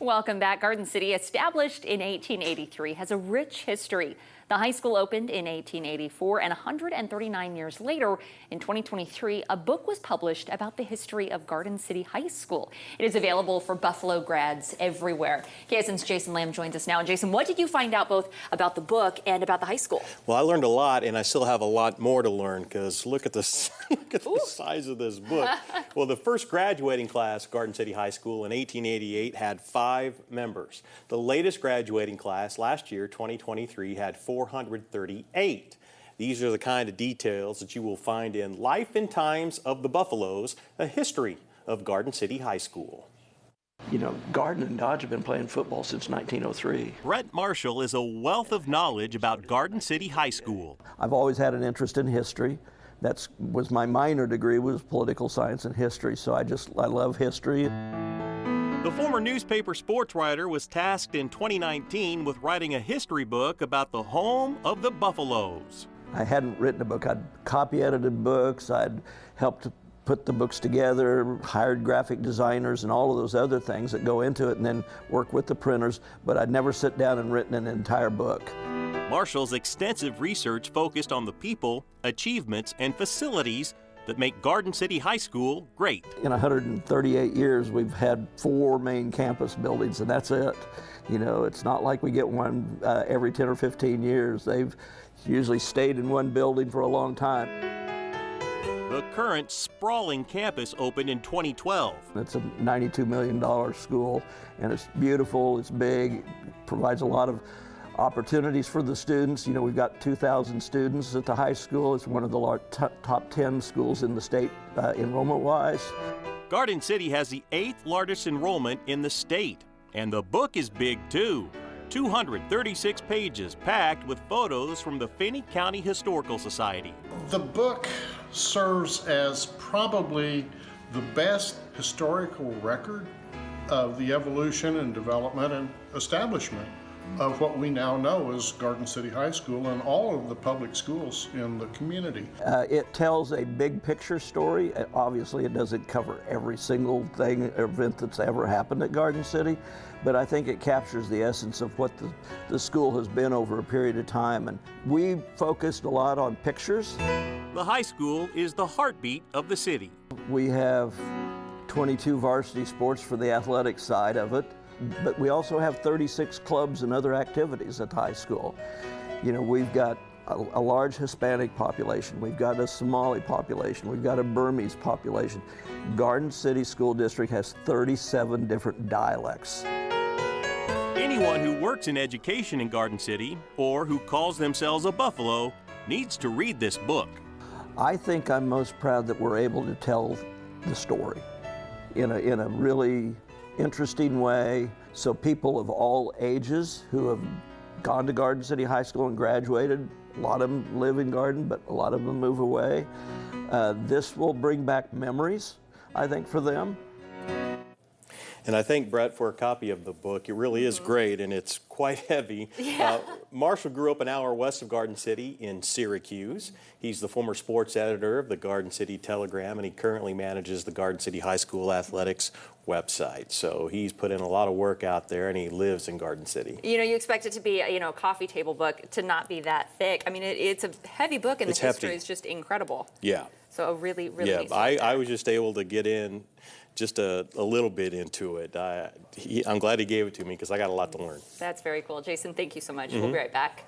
Welcome back. Garden City, established in 1883, has a rich history. The high school opened in 1884, and 139 years later, in 2023, a book was published about the history of Garden City High School. It is available for Buffalo grads everywhere. KSN's Jason Lamb joins us now. And Jason, what did you find out both about the book and about the high school? Well, I learned a lot, and I still have a lot more to learn, because look at this, look at the size of this book. Well, the first graduating class, Garden City High School, in 1888 had 5 members. The latest graduating class last year, 2023, had 438. These are the kind of details that you will find in Life and Times of the Buffaloes, a history of Garden City High School. You know, Garden and Dodge have been playing football since 1903. Brett Marshall is a wealth of knowledge about Garden City High School. I've always had an interest in history. That was my minor degree, was political science and history, so I love history. The former newspaper sports writer was tasked in 2019 with writing a history book about the home of the Buffaloes. I hadn't written a book. I'd copy edited books. I'd helped put the books together, hired graphic designers and all of those other things that go into it, and then work with the printers, but I'd never sit down and written an entire book. Marshall's extensive research focused on the people, achievements, and facilities that make Garden City High School great. In 138 years, we've had 4 main campus buildings, and that's it. You know, it's not like we get one every 10 or 15 years. They've usually stayed in one building for a long time. The current sprawling campus opened in 2012. It's a $92 million school, and it's beautiful, it's big, provides a lot of opportunities for the students. You know, we've got 2,000 students at the high school. It's one of the top 10 schools in the state enrollment-wise. Garden City has the 8th largest enrollment in the state, and the book is big too. 236 pages packed with photos from the Finney County Historical Society. The book serves as probably the best historical record of the evolution and development and establishment of what we now know as Garden City High School and all of the public schools in the community. It tells a big picture story. Obviously, it doesn't cover every single event that's ever happened at Garden City, but I think it captures the essence of what the school has been over a period of time. And we focused a lot on pictures. The high school is the heartbeat of the city. We have 22 varsity sports for the athletic side of it, but we also have 36 clubs and other activities at the high school. You know, we've got a large Hispanic population, we've got a Somali population, we've got a Burmese population. Garden City School District has 37 different dialects. Anyone who works in education in Garden City, or who calls themselves a Buffalo, needs to read this book. I think I'm most proud that we're able to tell the story in a really interesting way, so people of all ages who have gone to Garden City High School and graduated, a lot of them live in Garden, but a lot of them move away. This will bring back memories, I think, for them. And I thank Brett for a copy of the book. It really is great, and it's quite heavy. Yeah. Marshall grew up an hour west of Garden City in Syracuse. He's the former sports editor of the Garden City Telegram, and he currently manages the Garden City High School athletics website. So he's put in a lot of work out there, and he lives in Garden City. You know, you expect it to be a coffee table book, to not be that thick. I mean, it's a heavy book, and the history is just incredible. Yeah. So a really, really yeah, neat I was just able to get in just a little bit into it. I'm glad he gave it to me, because I got a lot to learn. That's very cool. Jason, thank you so much. We'll be right back.